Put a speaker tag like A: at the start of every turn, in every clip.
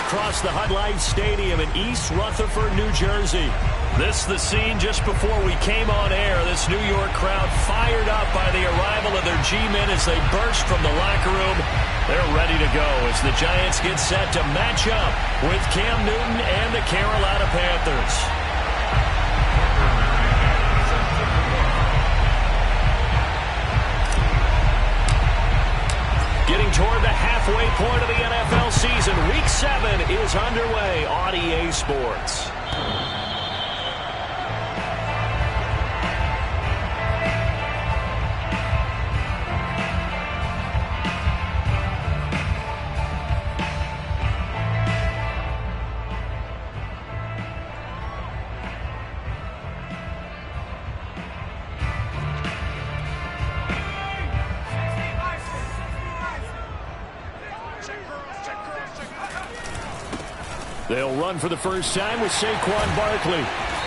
A: across the Hud Life Stadium in East Rutherford, New Jersey. This is the scene just before we came on air. This New York crowd fired up by the arrival of their G-men as they burst from the locker room. They're ready to go as the Giants get set to match up with Cam Newton and the Carolina Panthers. Getting toward the halfway point of the NFL season, Week 7 is underway on EA Sports. They'll run for the first time with Saquon Barkley.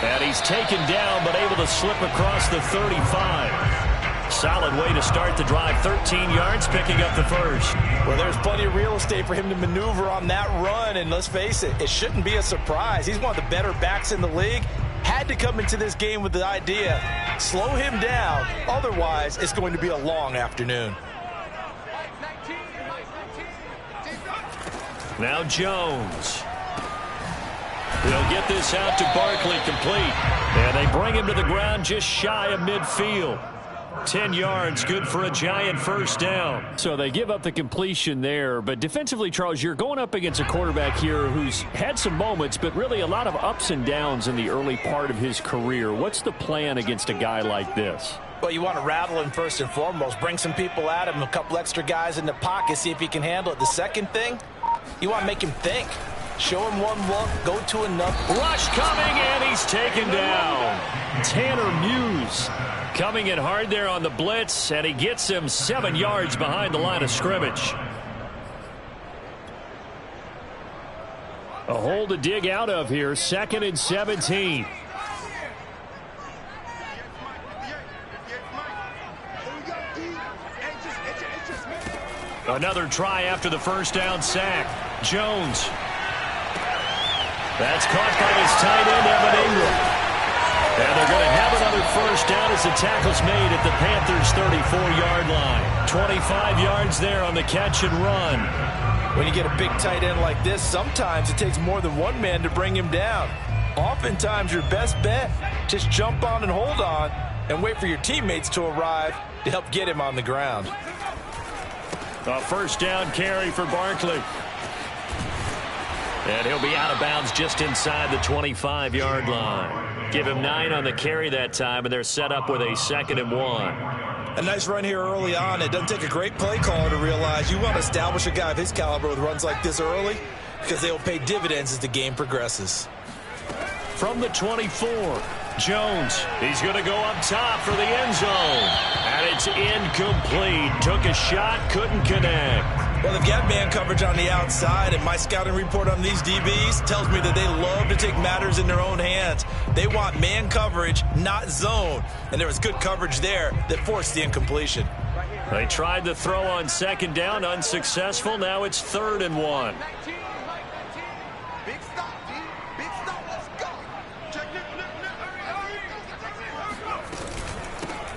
A: And he's taken down, but able to slip across the 35. Solid way to start the drive. 13 yards, picking up the first.
B: Well, there's plenty of real estate for him to maneuver on that run. And let's face it, it shouldn't be a surprise. He's one of the better backs in the league. Had to come into this game with the idea, slow him down. Otherwise, it's going to be a long afternoon.
A: Now Jones. They'll get this out to Barkley complete. And they bring him to the ground just shy of midfield. 10 yards, good for a Giant first down. So they give up the completion there. But defensively, Charles, you're going up against a quarterback here who's had some moments, but really a lot of ups and downs in the early part of his career. What's the plan against a guy like this?
B: Well, you want to rattle him first and foremost. Bring some people at him, a couple extra guys in the pocket, see if he can handle it. The second thing, you want to make him think. Show him one look, go to another.
A: Rush coming, and he's taken down. Tanner Muse coming in hard there on the blitz, and he gets him 7 yards behind the line of scrimmage. A hole to dig out of here, 2nd and 17. Another try after the first down sack. Jones. That's caught by his tight end, Evan Ingram. And they're going to have another first down as the tackle's made at the Panthers' 34-yard line. 25 yards there on the catch and run.
B: When you get a big tight end like this, sometimes it takes more than one man to bring him down. Oftentimes, your best bet, just jump on and hold on and wait for your teammates to arrive to help get him on the ground.
A: A first down carry for Barkley. And he'll be out of bounds just inside the 25-yard line. Give him 9 on the carry that time, and they're set up with a 2nd and 1.
B: A nice run here early on. It doesn't take a great play caller to realize you want to establish a guy of his caliber with runs like this early because they will pay dividends as the game progresses.
A: From the 24, Jones. He's going to go up top for the end zone. And it's incomplete. Took a shot, couldn't connect.
B: Well, they've got man coverage on the outside, and my scouting report on these DBs tells me that they love to take matters in their own hands. They want man coverage, not zone. And there was good coverage there that forced the incompletion.
A: They tried the throw on 2nd down, unsuccessful. Now it's 3rd and 1.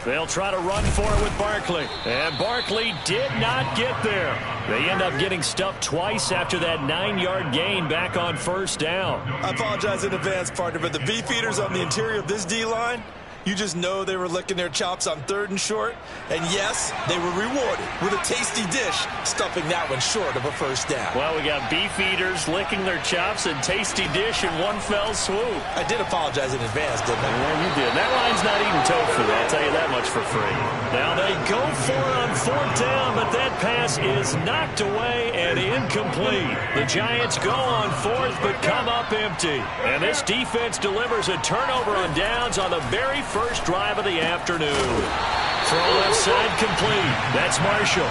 A: They'll try to run for it with Barkley. And Barkley did not get there. They end up getting stuffed twice after that 9-yard gain back on first down.
B: I apologize in advance, partner, but the beefeaters on the interior of this D-line, you just know they were licking their chops on 3rd and short. And yes, they were rewarded with a tasty dish, stuffing that one short of a first down.
A: Well, we got beef eaters licking their chops and tasty dish in one fell swoop.
B: I did apologize in advance, didn't I?
A: Yeah, you did. That line's not eating tofu, I'll tell you that much for free. Now they go for it on 4th down, but that pass is knocked away and incomplete. The Giants go on 4th, but come up empty. And this defense delivers a turnover on downs on the very first drive of the afternoon. Throw left side complete. That's Marshall.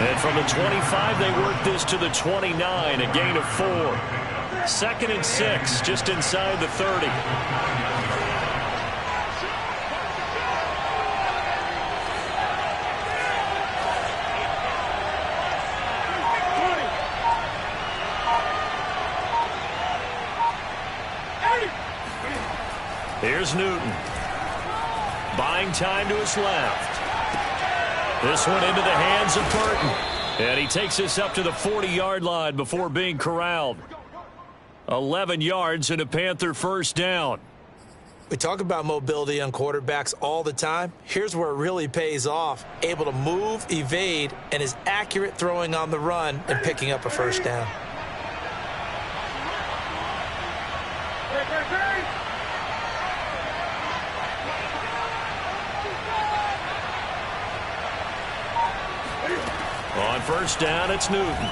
A: And from the 25, they work this to the 29, a gain of 4. 2nd and 6, just inside the 30. Here's Newton. Buying time to his left. This one into the hands of Burton. And he takes this up to the 40-yard line before being corralled. 11 yards and a Panther first down.
B: We talk about mobility on quarterbacks all the time. Here's where it really pays off. Able to move, evade, and is accurate throwing on the run and picking up a first down.
A: On first down, it's Newton.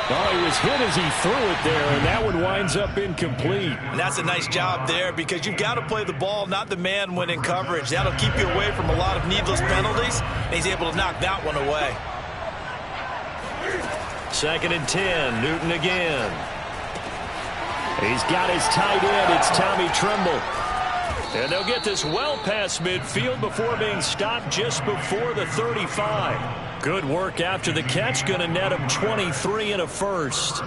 C: Oh, he was hit as he threw it there, and that one winds up incomplete.
B: And that's a nice job there because you've got to play the ball, not the man when in coverage. That'll keep you away from a lot of needless penalties, and he's able to knock that one away.
A: 2nd and 10, Newton again. He's got his tight end. It's Tommy Tremble. And they'll get this well past midfield before being stopped just before the 35. Good work after the catch. Going to net him 23 and a first.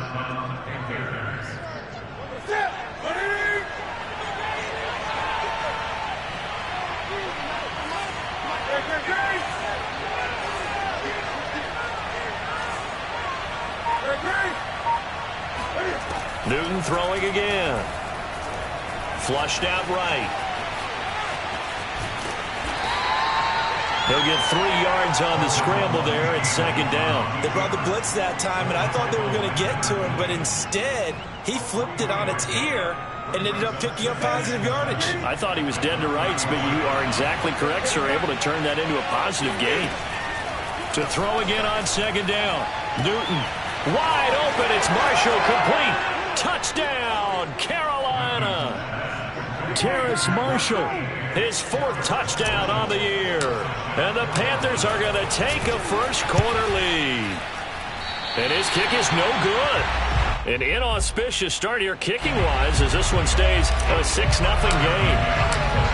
A: Newton throwing again. Flushed out right. He'll get 3 yards on the scramble there at 2nd down.
B: They brought the blitz that time, and I thought they were going to get to him, but instead, he flipped it on its ear and ended up picking up positive yardage.
A: I thought he was dead to rights, but you are exactly correct, sir. Able to turn that into a positive gain. To throw again on 2nd down. Newton wide open. It's Marshall complete. Touchdown, Carolina. Terrace Marshall, his 4th touchdown on the year. And the Panthers are going to take a first-quarter lead. And his kick is no good. An inauspicious start here kicking-wise as this one stays a 6-0 game.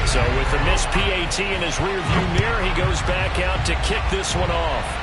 A: So with the missed PAT in his rearview mirror, he goes back out to kick this one off.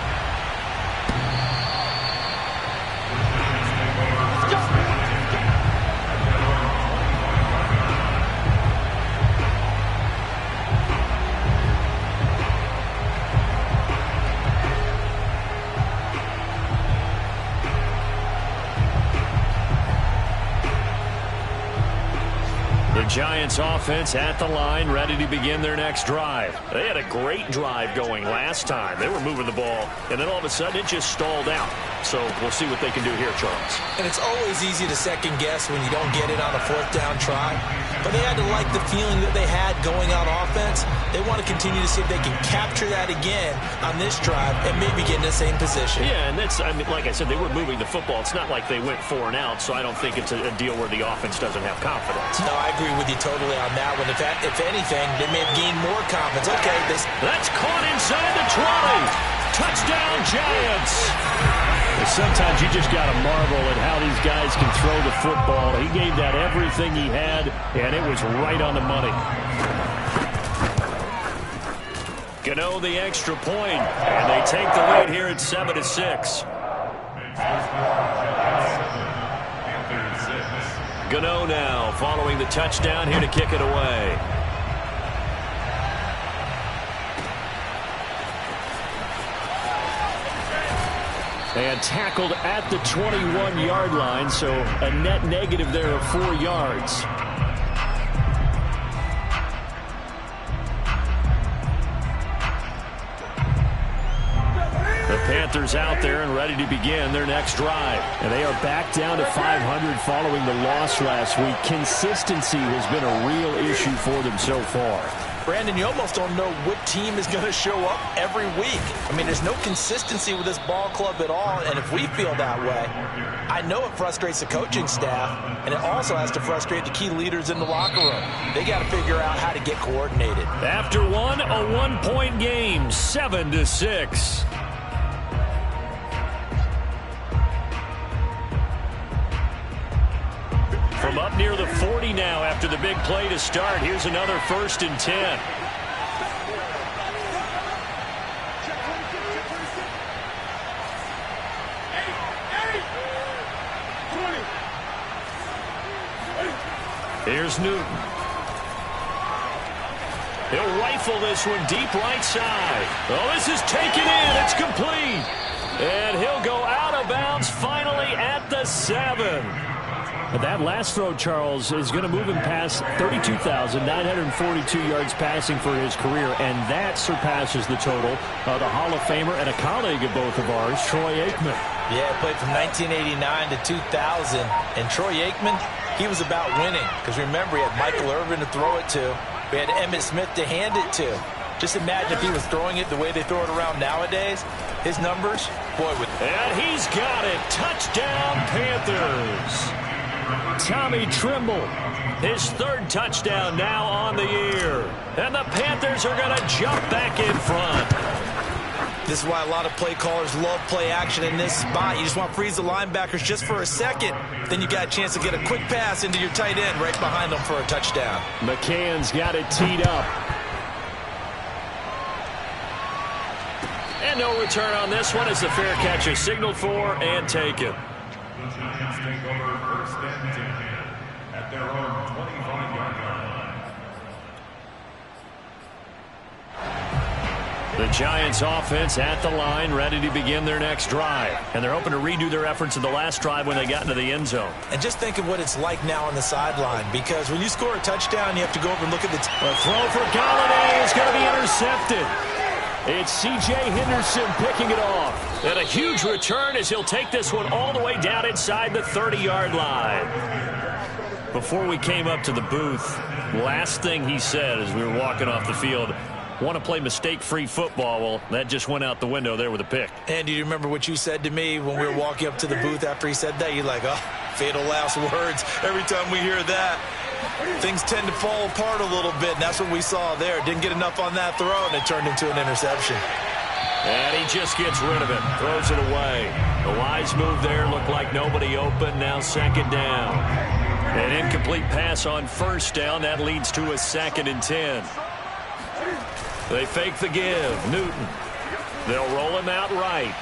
A: Giants offense at the line, ready to begin their next drive. They had a great drive going last time. They were moving the ball, and then all of a sudden it just stalled out. So we'll see what they can do here, Charles.
B: And it's always easy to second guess when you don't get it on a 4th down try. But they had to like the feeling that they had going on offense. They want to continue to see if they can capture that again on this drive and maybe get in the same position.
A: Yeah, and that's, I mean, like I said, they were moving the football. It's not like they went 4 and out, so I don't think it's a deal where the offense doesn't have confidence.
B: No, I agree with you totally on that one. If anything, they may have gained more confidence. Okay,
A: that's caught inside the 20. Touchdown, Giants.
C: Sometimes you just got to marvel at how these guys can throw the football. He gave that everything he had, and it was right on the money.
A: Gano the extra point, and they take the lead here at 7-6. Gano now following the touchdown here to kick it away.
C: And tackled at the 21-yard line, so a net negative there of 4 yards.
A: The Panthers out there and ready to begin their next drive.
C: And they are back down to 500 following the loss last week. Consistency has been a real issue for them so far.
B: Brandon, you almost don't know what team is going to show up every week. I mean, there's no consistency with this ball club at all, and if we feel that way, I know it frustrates the coaching staff, and it also has to frustrate the key leaders in the locker room. They got to figure out how to get coordinated.
A: After one, a one-point game, 7-6. From up near the 40 now after the big play to start. Here's another 1st and 10. Here's Newton. He'll rifle this one deep right side. Oh, this is taken in. It's complete. And he'll go out of bounds finally at the 7.
C: But that last throw, Charles, is going to move him past 32,942 yards passing for his career, and that surpasses the total of the Hall of Famer and a colleague of both of ours, Troy Aikman.
B: Yeah, played from 1989 to 2000, and Troy Aikman, he was about winning. Because remember, he had Michael Irvin to throw it to. We had Emmitt Smith to hand it to. Just imagine if he was throwing it the way they throw it around nowadays. His numbers, boy, would...
A: And he's got it. Touchdown, Panthers. Tommy Trimble, his 3rd touchdown now on the year. And the Panthers are going to jump back in front.
B: This is why a lot of play callers love play action in this spot. You just want to freeze the linebackers just for a second. Then you got a chance to get a quick pass into your tight end right behind them for a touchdown.
C: McCann's got it teed up.
A: And no return on this one as the fair catch is signaled for and taken.
D: The Giants take over 1st and 10 at their own 25-yard line.
A: The Giants offense at the line, ready to begin their next drive. And they're hoping to redo their efforts in the last drive when they got into the end zone.
B: And just think of what it's like now on the sideline, because when you score a touchdown, you have to go over and look at the...
A: A throw for Galladay is going to be intercepted. It's C.J. Henderson picking it off. And a huge return as he'll take this one all the way down inside the 30-yard line. Before we came up to the booth, last thing he said as we were walking off the field, want to play mistake-free football. Well, that just went out the window there with a pick.
B: And do you remember what you said to me when we were walking up to the booth after he said that? You're like, oh, fatal last words. Every time we hear that, things tend to fall apart a little bit, and that's what we saw there. Didn't get enough on that throw, and it turned into an interception.
A: And he just gets rid of it, throws it away. A wise move there, looked like nobody open, now 2nd down. An incomplete pass on 1st down, that leads to a 2nd and 10. They fake the give, Newton. They'll roll him out right.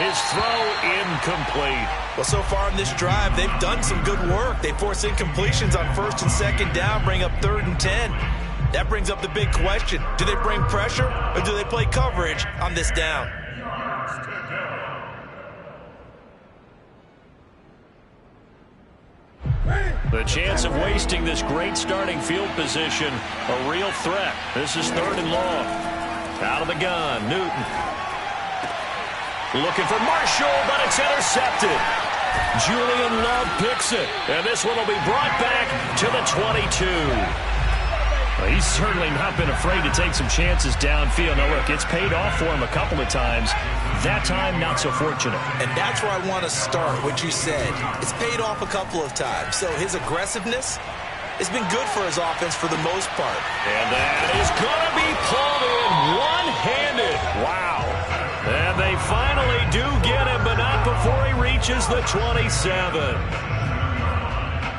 A: His throw incomplete.
B: Well, so far in this drive, they've done some good work. They force incompletions on 1st and 2nd down, bring up 3rd and 10. That brings up the big question. Do they bring pressure or do they play coverage on this down?
A: The chance of wasting this great starting field position, a real threat. This is 3rd and long. Out of the gun, Newton. Looking for Marshall, but it's intercepted. Julian Love picks it, and this one will be brought back to the 22.
C: Well, he's certainly not been afraid to take some chances downfield. Now, look, it's paid off for him a couple of times. That time, not so fortunate.
B: And that's where I want to start, what you said. It's paid off a couple of times. So his aggressiveness has been good for his offense for the most part.
A: And that is going to be pulled in one-handed. Wow. And they finally do get him, but not before he reaches the 27.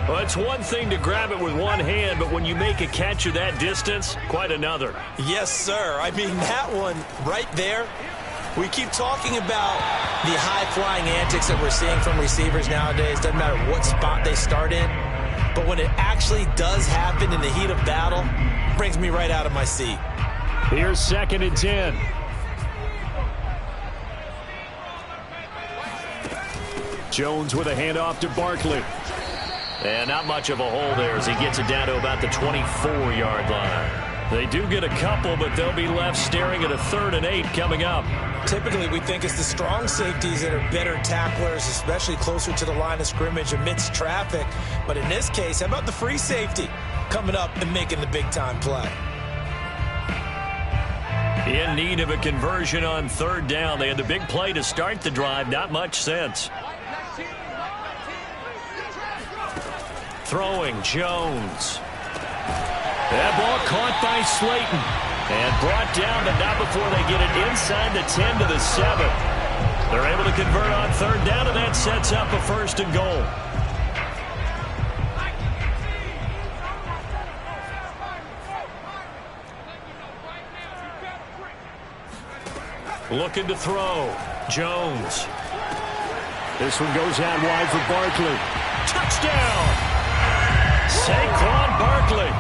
A: Well, it's one thing to grab it with one hand, but when you make a catch of that distance, quite another.
B: Yes, sir. I mean, that one right there, we keep talking about the high-flying antics that we're seeing from receivers nowadays. Doesn't matter what spot they start in. But when it actually does happen in the heat of battle, it brings me right out of my seat.
C: Here's 2nd and 10. Jones with a handoff to Barkley.
A: And not much of a hole there as he gets it down to about the 24-yard line. They do get a couple, but they'll be left staring at a 3rd and 8 coming up.
B: Typically, we think it's the strong safeties that are better tacklers, especially closer to the line of scrimmage amidst traffic. But in this case, how about the free safety coming up and making the big-time play?
A: In need of a conversion on 3rd down. They had the big play to start the drive. Not much sense. Throwing, Jones. That ball caught by Slayton. And brought down, but not before they get it inside the 10 to the 7. They're able to convert on 3rd down, and that sets up a 1st and goal. Looking to throw. Jones.
C: This one goes out wide for Barkley.
A: Touchdown! Saquon Barkley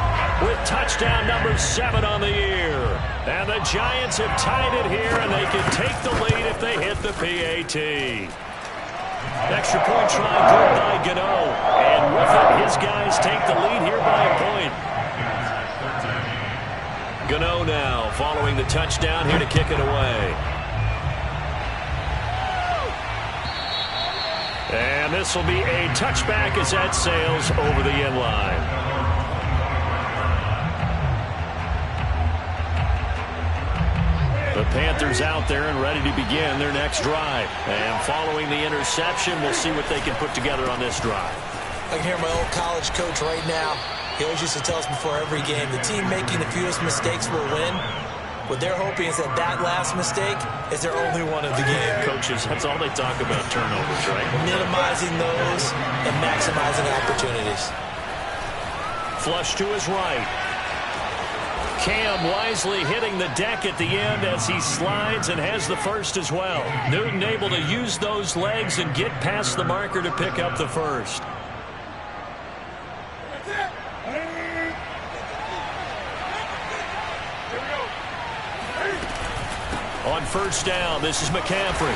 A: with touchdown number 7 on the year. And the Giants have tied it here, and they can take the lead if they hit the PAT. Extra point try good by Gano. And with it, his guys take the lead here by a point. Gano now following the touchdown here to kick it away. And this will be a touchback as that sails over the end line. The Panthers out there and ready to begin their next drive. And following the interception, we'll see what they can put together on this drive.
B: I can hear my old college coach right now. He always used to tell us before every game, the team making the fewest mistakes will win. What they're hoping is that last mistake is their only one of the game.
A: Coaches, that's all they talk about, turnovers, right?
B: Minimizing those and maximizing opportunities.
A: Flush to his right. Cam wisely hitting the deck at the end as he slides and has the first as well. Newton able to use those legs and get past the marker to pick up the first. On first down, this is McCaffrey.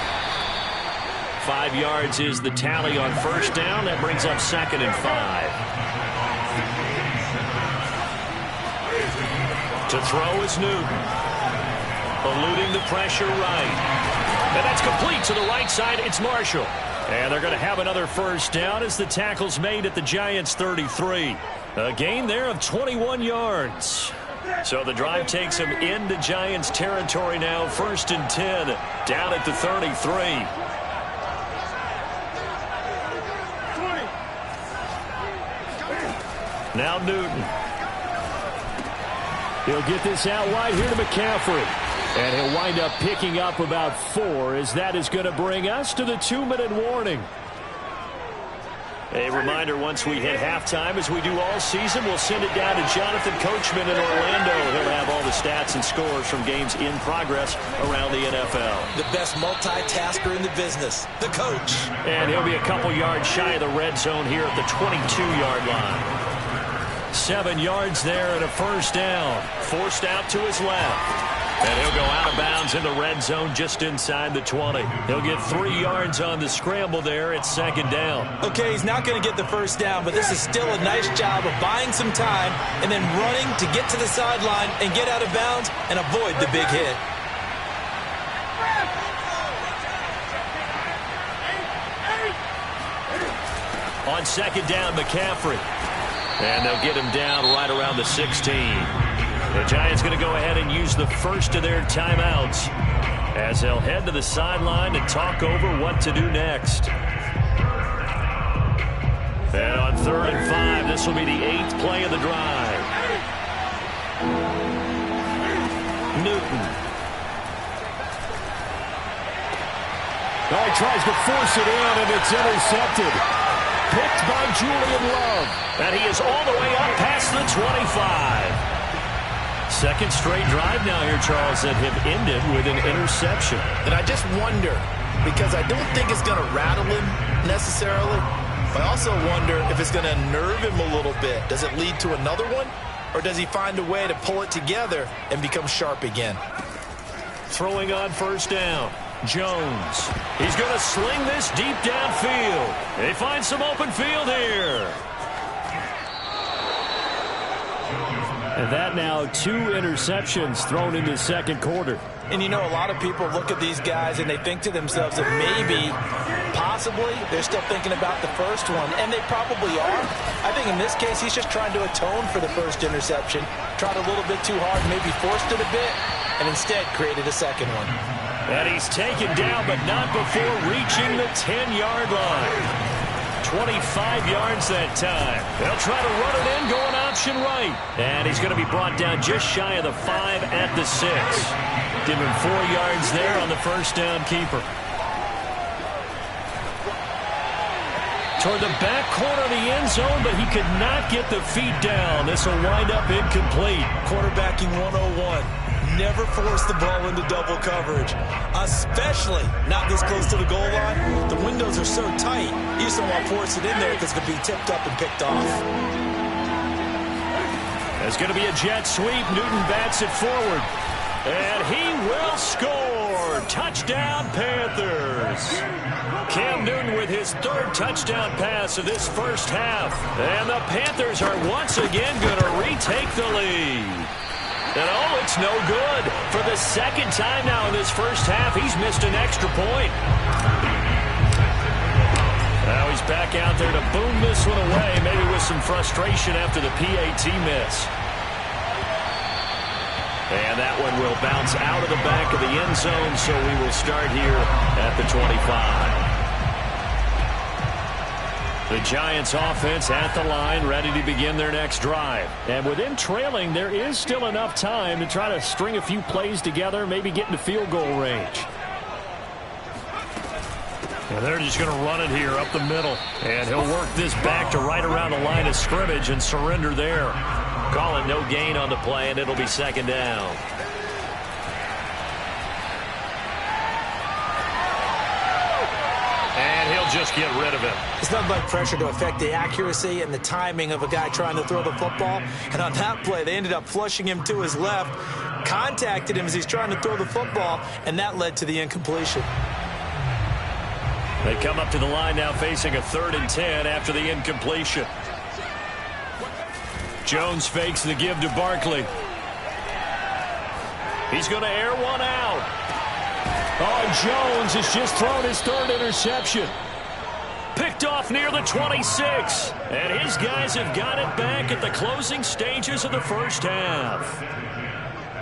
A: 5 yards is the tally on first down. That brings up 2nd and 5. To throw is Newton. Eluding the pressure right. And that's complete to the right side. It's Marshall. And they're going to have another first down as the tackle's made at the Giants' 33. A gain there of 21 yards. So the drive takes him into Giants territory now. 1st and 10 down at the 33. Now Newton. He'll get this out wide here to McCaffrey. And he'll wind up picking up about 4 as that is going to bring us to the 2-minute warning. A reminder, once we hit halftime, as we do all season, we'll send it down to Jonathan Coachman in Orlando. He'll have all the stats and scores from games in progress around the NFL.
B: The best multitasker in the business, the coach.
A: And he'll be a couple yards shy of the red zone here at the 22-yard line. 7 yards there and a first down. Forced out to his left. And he'll go out of bounds in the red zone just inside the 20. He'll get 3 yards on the scramble there at 2nd down.
B: Okay, he's not going to get the first down, but this is still a nice job of buying some time and then running to get to the sideline and get out of bounds and avoid the big hit.
A: On 2nd down, McCaffrey. And they'll get him down right around the 16. The Giants going to go ahead and use the first of their timeouts as they'll head to the sideline and talk over what to do next. And on 3rd and 5, this will be the 8th play of the drive. Newton.
C: Oh, he tries to force it in, and it's intercepted. Picked by Julian Love.
A: And he is all the way up past the 25. 2nd straight drive now here, Charles, that have ended with an interception.
E: And I just wonder, because I don't think it's going to rattle him necessarily, but I also wonder if it's going to unnerve him a little bit. Does it lead to another one? Or does he find a way to pull it together and become sharp again?
A: Throwing on first down. Jones. He's going to sling this deep downfield. They find some open field here.
C: And that now 2 interceptions thrown in the 2nd quarter.
B: And you know, a lot of people look at these guys and they think to themselves that maybe, possibly, they're still thinking about the first one. And they probably are. I think in this case, he's just trying to atone for the first interception. Tried a little bit too hard, maybe forced it a bit, and instead created a second one.
A: And he's taken down, but not before reaching the 10-yard line. 25 yards that time. They'll try to run it in, going option right. And he's going to be brought down just shy of the 5 at the 6. Give him 4 yards there on the first down keeper. Toward the back corner of the end zone, but he could not get the feet down. This will wind up incomplete.
B: Quarterbacking 101. Never force the ball into double coverage, especially not this close to the goal line. The windows are so tight, you just don't want to force it in there because it could be tipped up and picked off.
C: There's going to be a jet sweep. Newton bats it forward. And he will score. Touchdown, Panthers. Cam Newton with his third touchdown pass of this first half. And the Panthers are once again going to retake the lead. And oh, it's no good. For the second time now in this first half, he's missed an extra point. Now he's back out there to boom this one away, maybe with some frustration after the PAT miss. And that one will bounce out of the back of the end zone, so we will start here at the 25. The Giants offense at the line, ready to begin their next drive. And with them trailing, there is still enough time to try to string a few plays together, maybe get into field goal range. And they're just going to run it here up the middle. And he'll work this back to right around the line of scrimmage and surrender there. Call it no gain on the play, and it'll be second down. And he'll just get rid of it.
B: It's nothing like pressure to affect the accuracy and the timing of a guy trying to throw the football. And on that play, they ended up flushing him to his left, contacted him as he's trying to throw the football, and that led to the incompletion.
C: They come up to the line now facing a 3rd and 10 after the incompletion. Jones fakes the give to Barkley. He's going to air one out. Oh, Jones has just thrown his 3rd interception. Picked off near the 26. And his guys have got it back at the closing stages of the first half.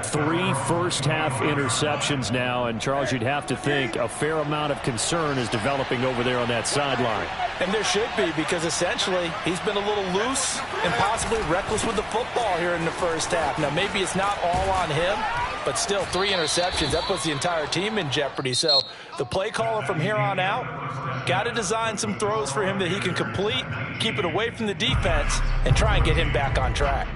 C: 3 first-half interceptions now, and Charles, you'd have to think a fair amount of concern is developing over there on that sideline.
B: And there should be, because essentially he's been a little loose and possibly reckless with the football here in the first half. Now, maybe it's not all on him, but still 3 interceptions. That puts the entire team in jeopardy. So the play caller from here on out got to design some throws for him that he can complete, keep it away from the defense, and try and get him back on track.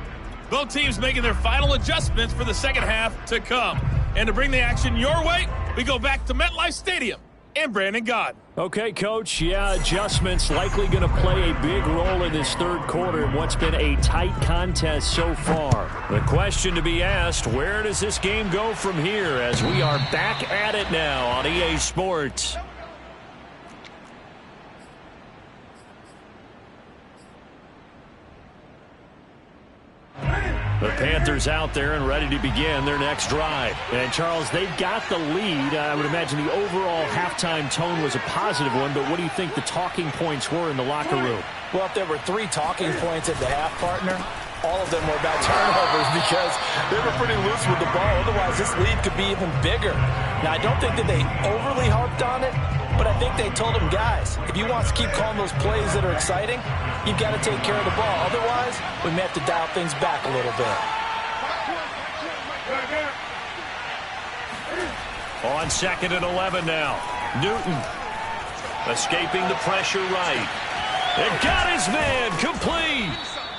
F: Both teams making their final adjustments for the second half to come. And to bring the action your way, we go back to MetLife Stadium and Brandon Gaudin.
C: Okay, Coach, yeah, adjustments likely going to play a big role in this third quarter in what's been a tight contest so far. The question to be asked, where does this game go from here as we are back at it now on EA Sports? The Panthers out there and ready to begin their next drive. And, Charles, they've got the lead. I would imagine the overall halftime tone was a positive one, but what do you think the talking points were in the locker room?
B: Well, if there were 3 talking points at the half, partner, all of them were about turnovers because they were pretty loose with the ball. Otherwise, this lead could be even bigger. Now, I don't think that they overly harped on it, but I think they told them, guys, if you want to keep calling those plays that are exciting, you've got to take care of the ball. Otherwise, we may have to dial things back a little bit.
C: On 2nd and 11 now. Newton escaping the pressure right. And got his man complete.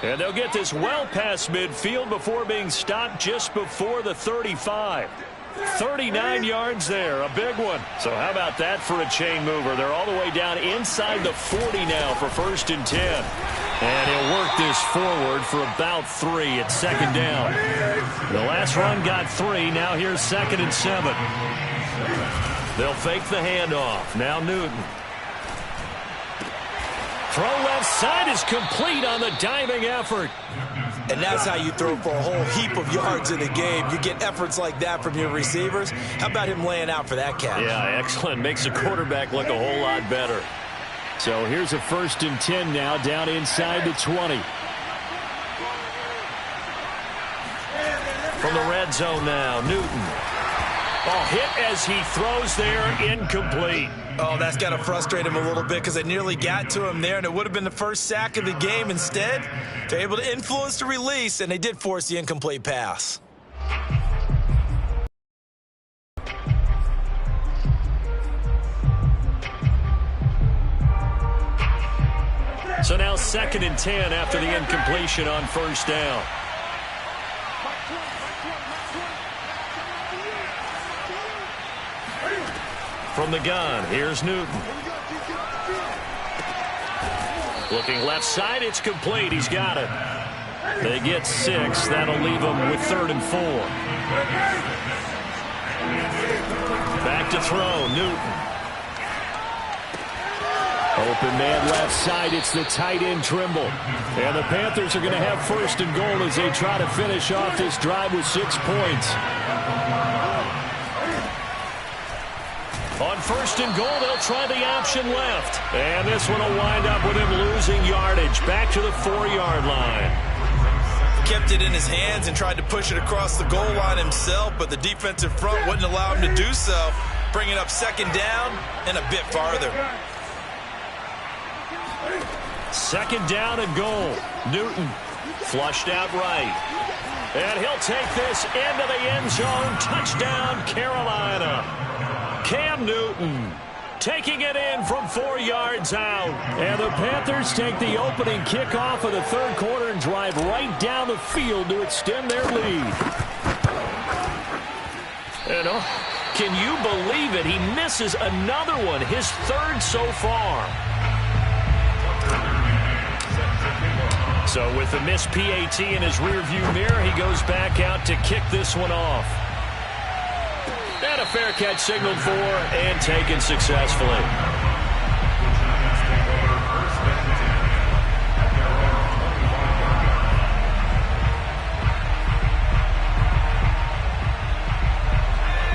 C: And they'll get this well past midfield before being stopped just before the 35. 39 yards there, a big one. So how about that for a chain mover? They're all the way down inside the 40 now for 1st and 10. And he'll work this forward for about 3 at 2nd down. The last run got 3. Now here's 2nd and 7. They'll fake the handoff. Now Newton. Throw left side is complete on the diving effort.
B: And that's how you throw for a whole heap of yards in a game. You get efforts like that from your receivers. How about him laying out for that catch?
C: Yeah, excellent. Makes the quarterback look a whole lot better. So here's a 1st and 10 now down inside the 20. From the red zone now, Newton. Oh, hit as he throws there, incomplete.
B: Oh, that's got to frustrate him a little bit because they nearly got to him there, and it would have been the first sack of the game. Instead, they're able to influence the release, and they did force the incomplete pass.
C: So now 2nd and 10 after the incompletion on 1st down. From the gun, here's Newton. Looking left side, it's complete. He's got it. They get 6. That'll leave them with 3rd and 4. Back to throw. Newton. Open man left side. It's the tight end Trimble. And the Panthers are going to have 1st and goal as they try to finish off this drive with 6 points. On 1st and goal, they'll try the option left. And this one will wind up with him losing yardage. Back to the 4-yard line.
B: Kept it in his hands and tried to push it across the goal line himself, but the defensive front wouldn't allow him to do so. Bringing up 2nd down and a bit farther.
C: 2nd down and goal. Newton flushed out right. And he'll take this into the end zone. Touchdown, Carolina. Cam Newton taking it in from 4 yards out. And the Panthers take the opening kickoff of the 3rd quarter and drive right down the field to extend their lead. And can you believe it? He misses another one, his 3rd so far. So with the missed PAT in his rearview mirror, he goes back out to kick this one off. And a fair catch signaled for and taken successfully.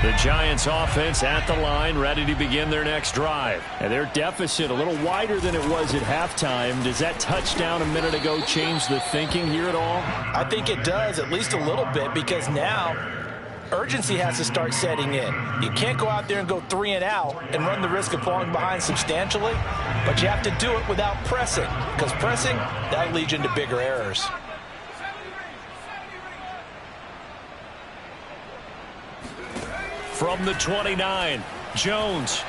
C: The Giants offense at the line, ready to begin their next drive. And their deficit a little wider than it was at halftime. Does that touchdown a minute ago change the thinking here at all?
B: I think it does, at least a little bit, because now urgency has to start setting in. You can't go out there and go 3 and out and run the risk of falling behind substantially, but you have to do it without pressing, because pressing, that leads into bigger errors.
C: From the 29, Jones.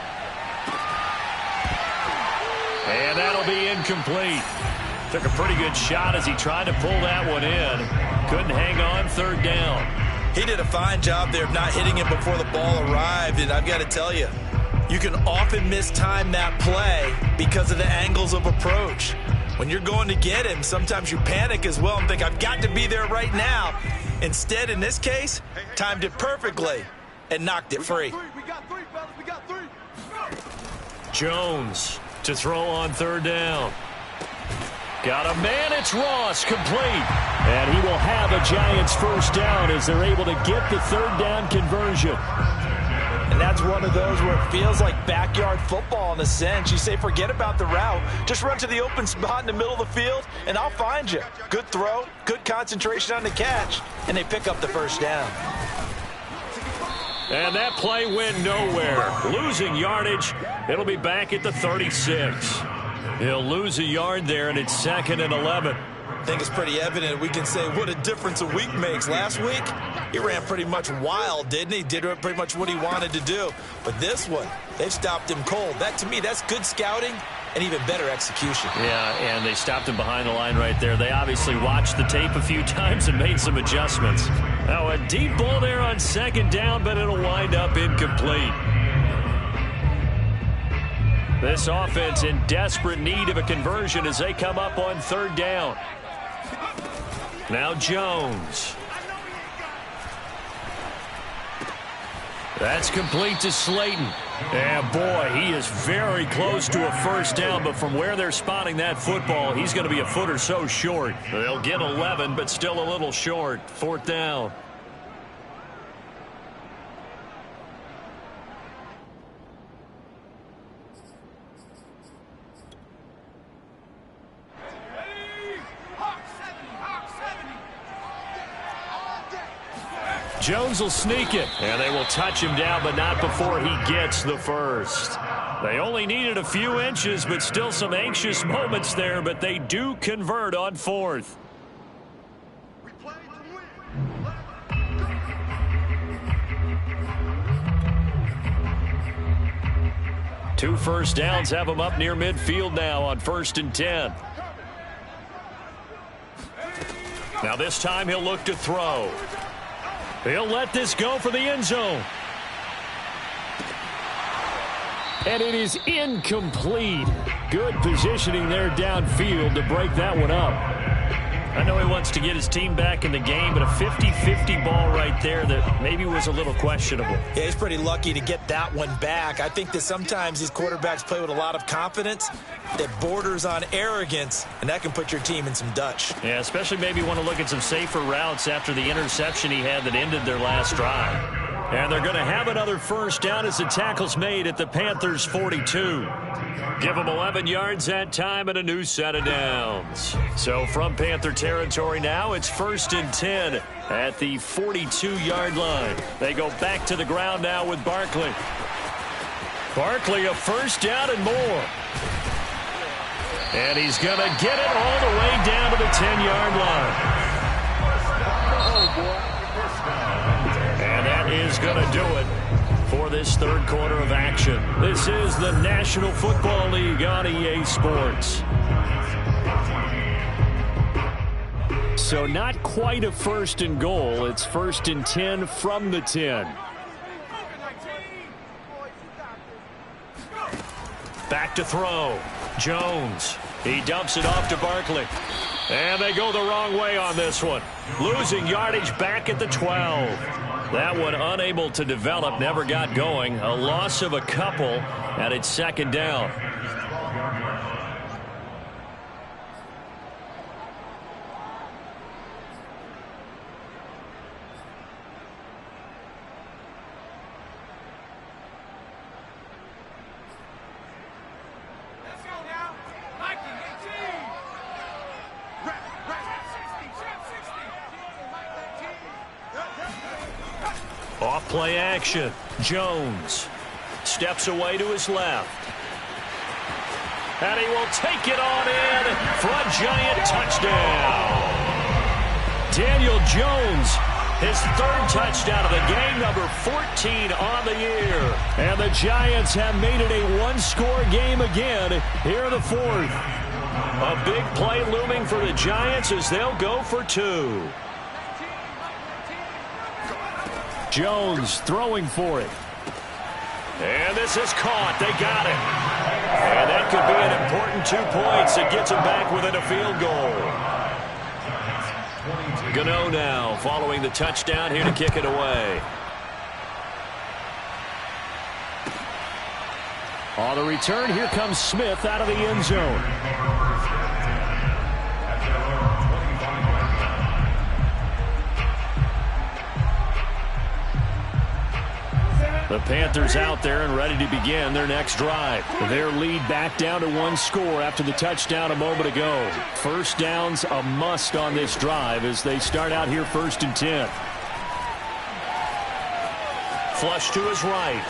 C: And that'll be incomplete. Took a pretty good shot as he tried to pull that one in. Couldn't hang on, 3rd down.
B: He did a fine job there of not hitting him before the ball arrived, and I've got to tell you, you can often mistime that play because of the angles of approach. When you're going to get him, sometimes you panic as well and think, I've got to be there right now. Instead, in this case, timed it perfectly and knocked it free.
G: We got 3, fellas. We got 3.
C: Jones to throw on 3rd down. Got a man, it's Ross, complete. And he will have a Giants 1st down as they're able to get the 3rd down conversion.
B: And that's one of those where it feels like backyard football in a sense. You say, forget about the route. Just run to the open spot in the middle of the field, and I'll find you. Good throw, good concentration on the catch, and they pick up the 1st down.
C: And that play went nowhere. Losing yardage. It'll be back at the 36. He'll lose a yard there, and it's 2nd and 11.
B: I think it's pretty evident. We can say what a difference a week makes. Last week, he ran pretty much wild, didn't he? Did pretty much what he wanted to do. But this one, they've stopped him cold. That, to me, that's good scouting and even better execution.
C: Yeah, and they stopped him behind the line right there. They obviously watched the tape a few times and made some adjustments. Now, a deep ball there on 2nd down, but it'll wind up incomplete. This offense in desperate need of a conversion as they come up on 3rd down. Now Jones. That's complete to Slayton. And boy, he is very close to a 1st down, but from where they're spotting that football, he's going to be a foot or so short. They'll get 11, but still a little short. 4th down. Jones will sneak it, and they will touch him down, but not before he gets the 1st. They only needed a few inches, but still some anxious moments there, but they do convert on 4th. Two 1st downs have them up near midfield now on 1st and 10. Now this time he'll look to throw. He'll let this go for the end zone. And it is incomplete. Good positioning there downfield to break that one up. I know he wants to get his team back in the game, but a 50-50 ball right there that maybe was a little questionable.
B: Yeah, he's pretty lucky to get that one back. I think that sometimes these quarterbacks play with a lot of confidence that borders on arrogance, and that can put your team in some Dutch.
C: Yeah, especially maybe want to look at some safer routes after the interception he had that ended their last drive. And they're going to have another first down as the tackle's made at the Panthers' 42. Give them 11 yards that time and a new set of downs. So from Panther territory now, it's 1st and 10 at the 42-yard line. They go back to the ground now with Barkley. Barkley, a first down and more. And he's going to get it all the way down to the 10-yard line. And that is going to do it for this third quarter of action. This is the National Football League on EA Sports. So not quite a 1st and goal. It's 1st and 10 from the 10. Back to throw. Jones. He dumps it off to Barkley. And they go the wrong way on this one. Losing yardage back at the 12. That one unable to develop, never got going. A loss of a couple, and it's 2nd down. Off-play action. Jones steps away to his left. And he will take it on in for a giant touchdown. Daniel Jones, his 3rd touchdown of the game, number 14 on the year. And the Giants have made it a one-score game again here in the 4th. A big play looming for the Giants as they'll go for 2. Jones throwing for it. And this is caught. They got it. And that could be an important 2 points. It gets them back within a field goal. Gano now following the touchdown here to kick it away. On the return, here comes Smith out of the end zone. The Panthers out there and ready to begin their next drive. Their lead back down to 1 score after the touchdown a moment ago. First down's a must on this drive as they start out here 1st and 10. Flush to his right.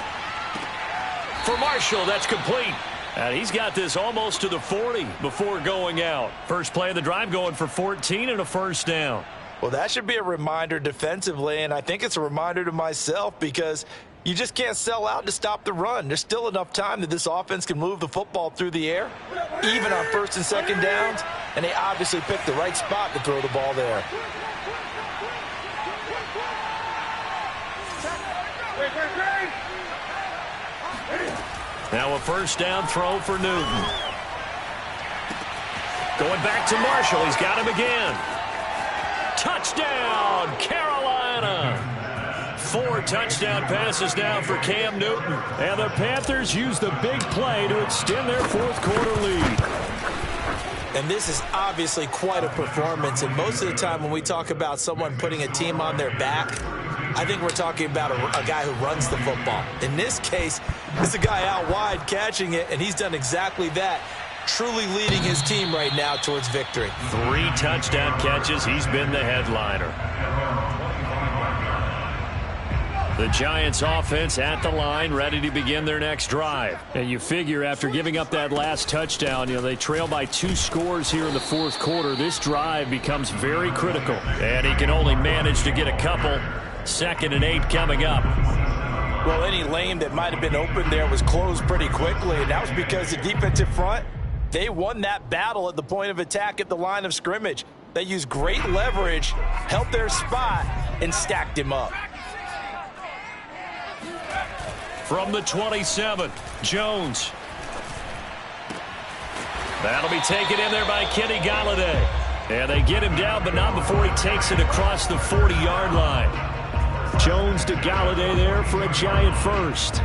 C: For Marshall, that's complete. And he's got this almost to the 40 before going out. First play of the drive going for 14 and a first down.
B: Well, that should be a reminder defensively, and I think it's a reminder to myself because you just can't sell out to stop the run. There's still enough time that this offense can move the football through the air, even on 1st and 2nd downs, and they obviously picked the right spot to throw the ball there.
C: Now a first down throw for Newton. Going back to Marshall. He's got him again. Touchdown, Carolina. 4 touchdown passes now for Cam Newton. And the Panthers use the big play to extend their 4th quarter lead.
B: And this is obviously quite a performance. And most of the time when we talk about someone putting a team on their back, I think we're talking about a guy who runs the football. In this case, it's a guy out wide catching it, and he's done exactly that. Truly leading his team right now towards victory.
C: 3 touchdown catches. He's been the headliner. The Giants offense at the line, ready to begin their next drive. And you figure after giving up that last touchdown, they trail by 2 scores here in the 4th quarter. This drive becomes very critical. And he can only manage to get a couple. 2nd and 8 coming up.
B: Well, any lane that might have been open there was closed pretty quickly, and that was because the defensive front, they won that battle at the point of attack at the line of scrimmage. They used great leverage, held their spot, and stacked him up.
C: From the 27, Jones. That'll be taken in there by Kenny Golladay. And they get him down, but not before he takes it across the 40-yard line. Jones to Galladay there for a Giant first.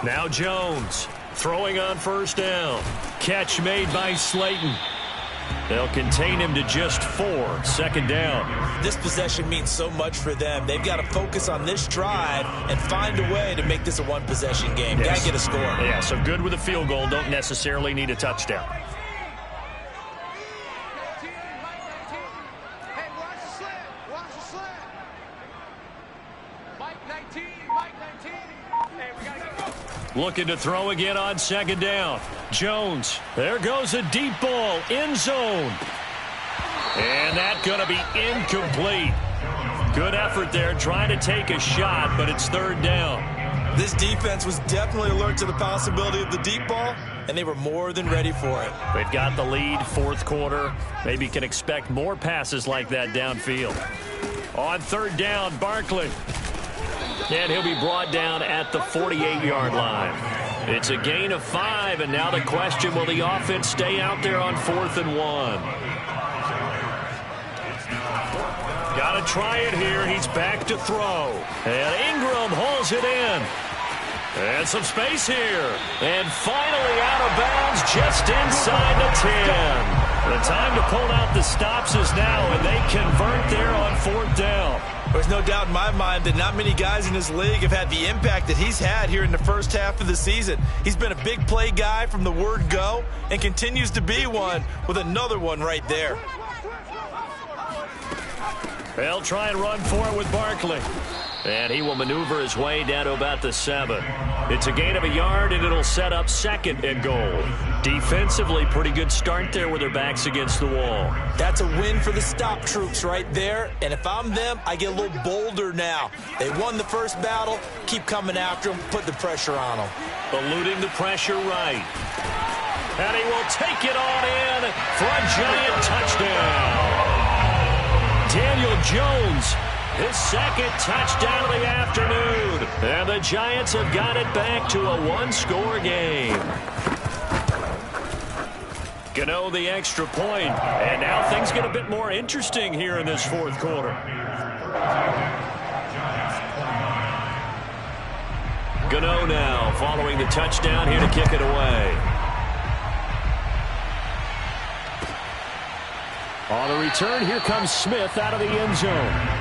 C: Now Jones throwing on first down. Catch made by Slayton. They'll contain him to just 4. Second down.
B: This possession means so much for them. They've got to focus on this drive and find a way to make this a one-possession game.
C: Yes.
B: Got to get a score.
C: Yeah, so good with a field goal. Don't necessarily need a touchdown. Looking to throw again on second down. Jones. There goes a deep ball. End zone. And that's going to be incomplete. Good effort there trying to take a shot, but it's third down.
B: This defense was definitely alert to the possibility of the deep ball, and they were more than ready for it.
C: They've got the lead, fourth quarter. Maybe can expect more passes like that downfield. On third down, Barkley. And he'll be brought down at the 48-yard line. It's a gain of 5, and now the question, will the offense stay out there on 4th and 1? Got to try it here. He's back to throw. And Ingram hauls it in. And some space here. And finally out of bounds just inside the 10. The time to pull out the stops is now, and they convert there on 4th down.
B: There's no doubt in my mind that not many guys in this league have had the impact that he's had here in the first half of the season. He's been a big play guy from the word go and continues to be one with another one right there.
C: They'll try and run for it with Barkley. And he will maneuver his way down to about the 7. It's a gain of a yard, and it'll set up 2nd and goal. Defensively, pretty good start there with their backs against the wall.
B: That's a win for the stop troops right there. And if I'm them, I get a little bolder now. They won the first battle. Keep coming after them. Put the pressure on them.
C: Eluding the pressure right. And he will take it on in for a Giant touchdown. Daniel Jones, his 2nd touchdown of the afternoon. And the Giants have got it back to a 1-score game. Gano the extra point. And now things get a bit more interesting here in this 4th quarter. Gano now following the touchdown here to kick it away. On the return, here comes Smith out of the end zone.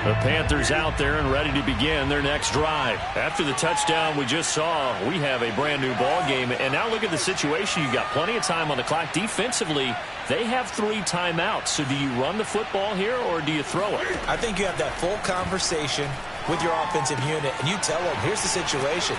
C: The Panthers out there and ready to begin their next drive. After the touchdown we just saw, we have a brand new ball game. And now look at the situation. You've got plenty of time on the clock. Defensively, they have 3 timeouts. So do you run the football here or do you throw it?
B: I think you have that full conversation with your offensive unit, and you tell them, here's the situation.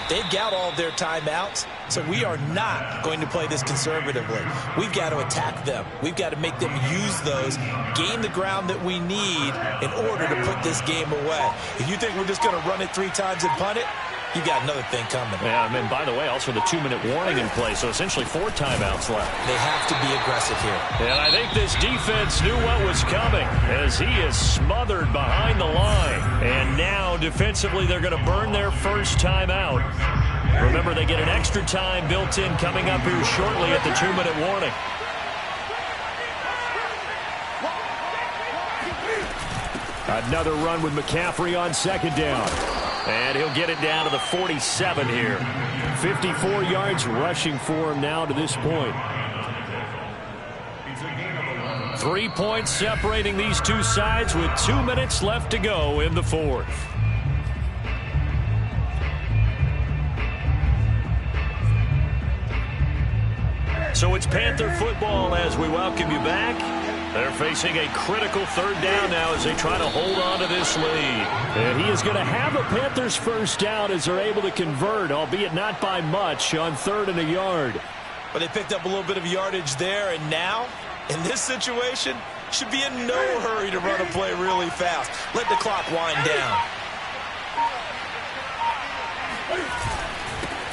B: They've got all their timeouts, so we are not going to play this conservatively. We've got to attack them. We've got to make them use those, gain the ground that we need in order to put this game away. If you think we're just going to run it 3 times and punt it, you got another thing coming.
C: Yeah, and by the way, also the 2-minute warning in play, so essentially 4 timeouts left.
B: They have to be aggressive here.
C: And I think this defense knew what was coming as he is smothered behind the line. And now defensively they're going to burn their first timeout. Remember, they get an extra time built in coming up here shortly at the 2-minute warning. Another run with McCaffrey on second down. And he'll get it down to the 47 here. 54 yards rushing for him now to this point. 3 points separating these two sides with 2 minutes left to go in the 4th. So it's Panther football as we welcome you back.
A: They're facing a critical third down now as they try to hold on to this lead.
C: And he is going to have a Panthers first down as they're able to convert, albeit not by much, on 3rd and a yard.
B: But they picked up a little bit of yardage there, and now, in this situation, should be in no hurry to run a play really fast. Let the clock wind down.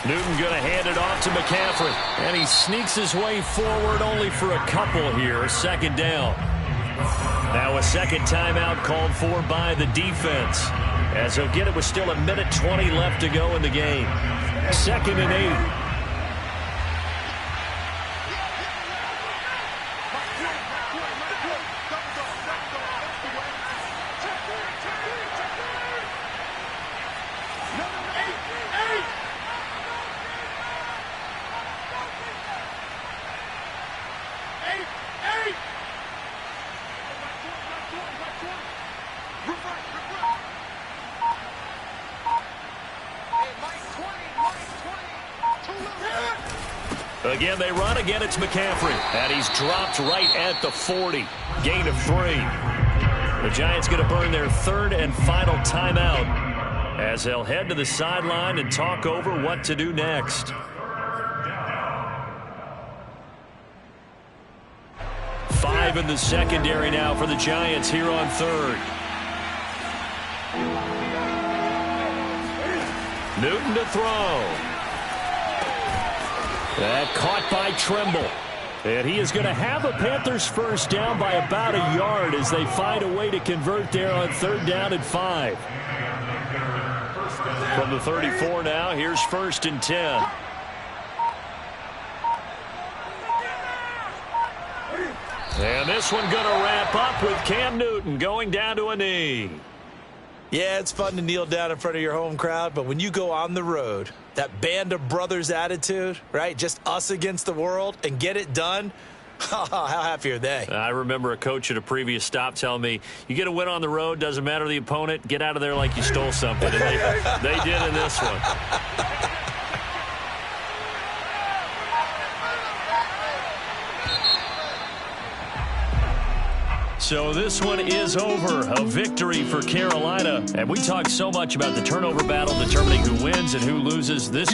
A: Newton going to hand it off to McCaffrey.
C: And he sneaks his way forward only for a couple here. 2nd down.
A: Now a second timeout called for by the defense. As he'll get it with still 1:20 left to go in the game.
C: 2nd and 8.
A: Again, they run. Again, it's McCaffrey. And he's dropped right at the 40. Gain of 3. The Giants going to burn their 3rd and final timeout as they'll head to the sideline and talk over what to do next. 5 in the secondary now for the Giants here on 3rd. Newton to throw.
C: That caught by Tremble. And he is going to have a Panthers first down by about a yard as they find a way to convert there on 3rd down and 5.
A: From the 34 now, here's 1st and 10. And this one going to wrap up with Cam Newton going down to a knee.
B: Yeah, it's fun to kneel down in front of your home crowd, but when you go on the road, that band of brothers attitude, right? Just us against the world and get it done. How happy are they?
A: I remember a coach at a previous stop telling me, you get a win on the road, doesn't matter the opponent, get out of there like you stole something. And they did in this one. So this one is over. A victory for Carolina. And we talked so much about the turnover battle determining who wins and who loses. This